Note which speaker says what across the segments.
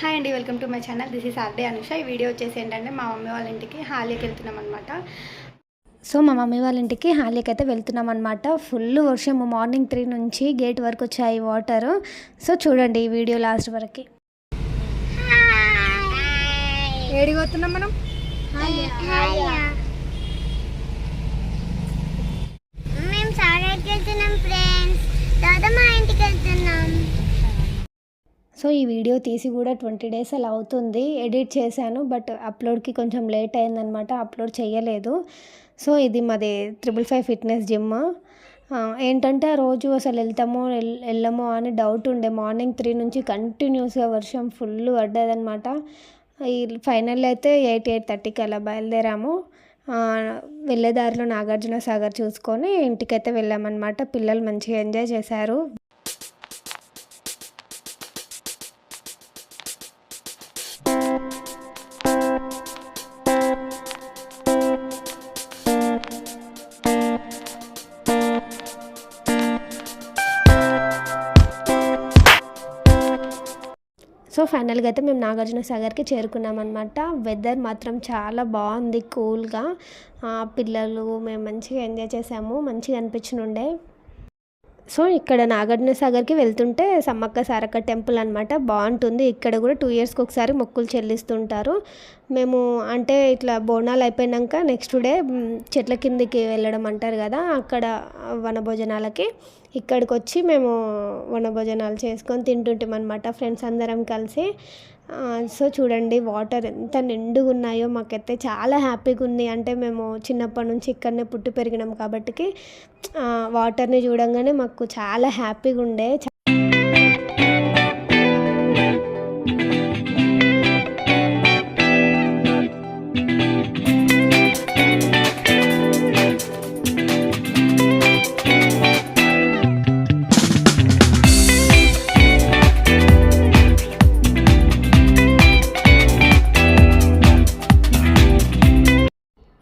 Speaker 1: Hi అండి, welcome to my channel. This is ఆర్డే అనుష. ఈ వీడియో వచ్చేసి ఏంటంటే మా మమ్మీ వాళ్ళ ఇంటికి హాలియాకి వెళ్తున్నాం అనమాట. సో మా మమ్మీ వాళ్ళ ఇంటికి హాలియాకి అయితే వెళ్తున్నాం అనమాట. ఫుల్ వర్షం, మార్నింగ్ 3 నుంచి గేట్ వరకు వచ్చాయి వాటర్. సో చూడండి ఈ వీడియో లాస్ట్ వరకు.
Speaker 2: ఏడికి పోతున్నాం మనం?
Speaker 3: మేము సారాకి వెళ్తున్నాం ఫ్రెండ్స్. తర్వాత మా ఇంటికి వెళ్తున్నాం.
Speaker 1: సో ఈ వీడియో తీసి కూడా 20 days అలా అవుతుంది. ఎడిట్ చేశాను, బట్ అప్లోడ్కి కొంచెం లేట్ అయిందనమాట, అప్లోడ్ చేయలేదు. సో ఇది మాది 555 ఫిట్నెస్ జిమ్. ఏంటంటే ఆ రోజు అసలు వెళ్ళమో అని డౌట్ ఉండే. మార్నింగ్ 3 నుంచి కంటిన్యూస్గా వర్షం ఫుల్ పడ్డదనమాట. ఈ ఫైనల్ అయితే 8:30కి అలా బయలుదేరాము. వెళ్ళేదారిలో నాగార్జున సాగర్ చూసుకొని ఇంటికైతే వెళ్ళామన్నమాట. పిల్లలు మంచిగా ఎంజాయ్ చేశారు. సో ఫైనల్గా అయితే మేము నాగార్జున సాగర్కి చేరుకున్నాం అనమాట. వెదర్ మాత్రం చాలా బాగుంది, కూల్గా. పిల్లలు మేము మంచిగా ఎంజాయ్ చేసాము, మంచిగా అనిపించినుండే. సో ఇక్కడ నాగార్జున సాగర్కి వెళ్తుంటే సమ్మక్క సారక్క టెంపుల్ అనమాట, బాగుంటుంది. ఇక్కడ కూడా 2 yearsకి ఒకసారి మొక్కులు చెల్లిస్తుంటారు. మేము అంటే ఇట్లా బోనాలు అయిపోయాక నెక్స్ట్ డే చెట్ల కిందికి వెళ్ళడం అంటారు కదా, అక్కడ వనభోజనాలకి ఇక్కడికి వచ్చి మేము వనభోజనాలు చేసుకొని తింటుంటాం అనమాట, ఫ్రెండ్స్ అందరం కలిసి. సో చూడండి వాటర్ ఎంత నిండుగా ఉన్నాయో, మాకైతే చాలా హ్యాపీగా ఉంది. అంటే మేము చిన్నప్పటి నుంచి ఇక్కడనే పుట్టి పెరిగినాం కాబట్టి వాటర్ని చూడంగానే మాకు చాలా హ్యాపీగా ఉండే.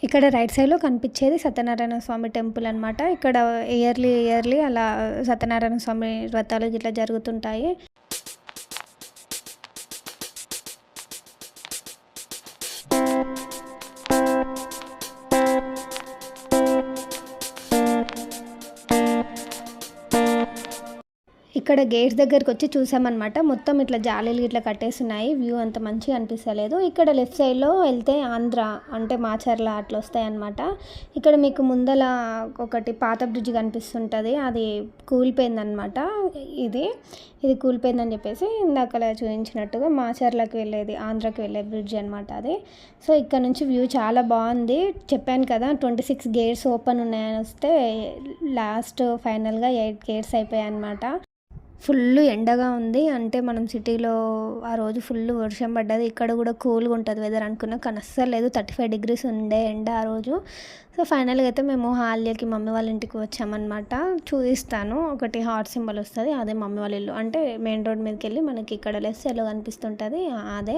Speaker 1: ఇక్కడ రైట్ సైడ్లో కనిపించేది సత్యనారాయణ స్వామి టెంపుల్ అనమాట. ఇక్కడ ఇయర్లీ అలా సత్యనారాయణ స్వామి వ్రతాలు ఇట్లా జరుగుతుంటాయి. ఇక్కడ గేట్స్ దగ్గరికి వచ్చి చూసామన్నమాట. మొత్తం ఇట్లా జాలీలు ఇట్లా కట్టేస్తున్నాయి, వ్యూ అంత మంచిగా అనిపిస్తలేదు. ఇక్కడ లెఫ్ట్ సైడ్లో వెళ్తే ఆంధ్ర అంటే మాచర్ల అట్లా వస్తాయి అన్నమాట. ఇక్కడ మీకు ముందల ఒకటి పాత బ్రిడ్జ్ కనిపిస్తుంటుంది, అది కూలిపోయిందనమాట. ఇది కూలిపోయిందని చెప్పేసి ఇందాక చూపించినట్టుగా మాచర్లకు వెళ్ళేది, ఆంధ్రాకి వెళ్ళే బ్రిడ్జ్ అనమాట అది. సో ఇక్కడ నుంచి వ్యూ చాలా బాగుంది. చెప్పాను కదా 26 gates ఓపెన్ ఉన్నాయని వస్తే లాస్ట్ ఫైనల్గా 8 gates అయిపోయాయి అనమాట. ఫుల్ ఎండగా ఉంది. అంటే మనం సిటీలో ఆ రోజు ఫుల్ వర్షం పడ్డది, ఇక్కడ కూడా కూల్గా ఉంటుంది వెదర్ అనుకున్నా, కానీ అస్సలు లేదు. 35 degrees ఉండే ఎండ ఆ రోజు. సో ఫైనల్గా అయితే మేము హాలియాకి మమ్మీ వాళ్ళ ఇంటికి వచ్చామన్నమాట. చూపిస్తాను, ఒకటి హార్ట్ సింబల్ వస్తుంది, అదే మమ్మీ వాళ్ళ ఇల్లు. అంటే మెయిన్ రోడ్ మీదకి వెళ్ళి మనకి ఇక్కడ లెఫ్ట్ సైడ్లో కనిపిస్తుంటుంది, అదే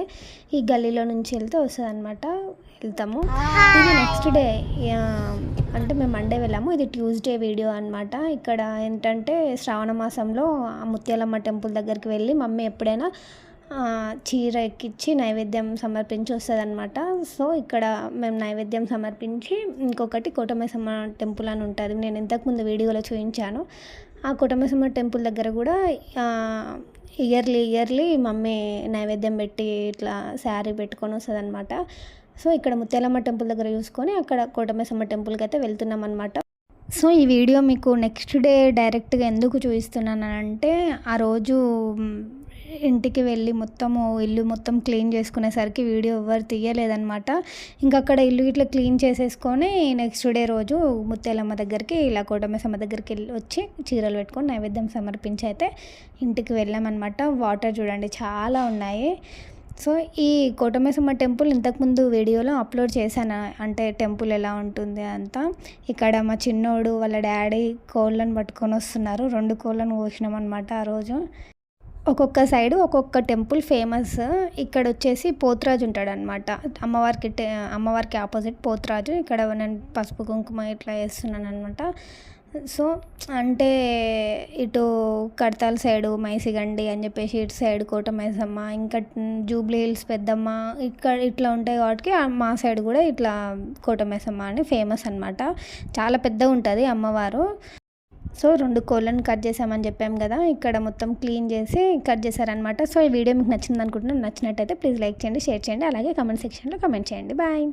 Speaker 1: ఈ గల్లీలో నుంచి వెళ్తే వస్తుంది అనమాట. వెళ్తాము. ఇది నెక్స్ట్ డే, అంటే మేము మండే వెళ్ళాము. ఇది ట్యూస్డే వీడియో అనమాట. ఇక్కడ ఏంటంటే శ్రావణ మాసంలో ముత్యాలమ్మ టెంపుల్ దగ్గరికి వెళ్ళి మమ్మీ ఎప్పుడైనా చీర ఎక్కించి నైవేద్యం సమర్పించి వస్తుంది అనమాట. సో ఇక్కడ మేము నైవేద్యం సమర్పించి, ఇంకొకటి కోటమైసమ్మ టెంపుల్ అని ఉంటుంది, నేను ఇంతకుముందు వీడియోలో చూపించాను. ఆ కోటమైసమ్మ టెంపుల్ దగ్గర కూడా ఇయర్లీ మమ్మీ నైవేద్యం పెట్టి ఇట్లా శారీ పెట్టుకొని వస్తుంది అనమాట. సో ఇక్కడ ముత్యాలమ్మ టెంపుల్ దగ్గర చూసుకొని అక్కడ కోటమైసమ్మ టెంపుల్కి అయితే వెళ్తున్నాం అనమాట. సో ఈ వీడియో మీకు నెక్స్ట్ డే డైరెక్ట్గా ఎందుకు చూపిస్తున్నాను అంటే, ఆ రోజు ఇంటికి వెళ్ళి ఇల్లు మొత్తం క్లీన్ చేసుకునేసరికి వీడియో ఎవరు తీయలేదన్నమాట. ఇంకా అక్కడ ఇల్లు ఇట్లా క్లీన్ చేసేసుకొని నెక్స్ట్ డే రోజు ముత్యాలమ్మ దగ్గరికి ఇలా కోటమైసమ్మ దగ్గరికి వచ్చి చీరలు పెట్టుకొని నైవేద్యం సమర్పించి అయితే ఇంటికి వెళ్ళామన్నమాట. వాటర్ చూడండి చాలా ఉన్నాయి. సో ఈ కోటమైసమ్మ టెంపుల్ ఇంతకుముందు వీడియోలో అప్లోడ్ చేశాను, అంటే టెంపుల్ ఎలా ఉంటుంది అంతా. ఇక్కడ మా చిన్నోడు వాళ్ళ డాడీ కోళ్ళను పట్టుకొని వస్తున్నారు, 2 కోళ్ళను కోసినాం అనమాట ఆ రోజు. ఒక్కొక్క సైడు ఒక్కొక్క టెంపుల్ ఫేమస్. ఇక్కడ వచ్చేసి పోతురాజు ఉంటాడు అనమాట, అమ్మవారికి ఆపోజిట్ పోతురాజు. ఇక్కడ నేను పసుపు కుంకుమ ఇట్లా వేస్తున్నాను అనమాట. సో అంటే ఇటు కడతాల్ సైడు మైసిగండి అని చెప్పేసి ఇటు సైడ్ కోట మైసమ్మ ఇంకా జూబ్లీ హిల్స్ పెద్దమ్మ ఇక్కడ ఇట్లా ఉంటాయి కాబట్టి మా సైడ్ కూడా ఇట్లా కోట మైసమ్మ అని ఫేమస్ అనమాట. చాలా పెద్దగా ఉంటుంది అమ్మవారు. సో 2 కోళ్ళని కట్ చేసామని చెప్పాం కదా, ఇక్కడ మొత్తం క్లీన్ చేసి కట్ చేశారనమాట. సో ఈ వీడియో మీకు నచ్చింది అనుకుంటున్నాను. నచ్చినట్టయితే ప్లీజ్ లైక్ చేయండి, షేర్ చేయండి, అలాగే కామెంట్ సెక్షన్లో కామెంట్ చేయండి. బాయ్.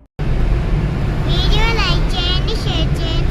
Speaker 3: వీడియో లైక్ చేయండి, షేర్ చేయండి.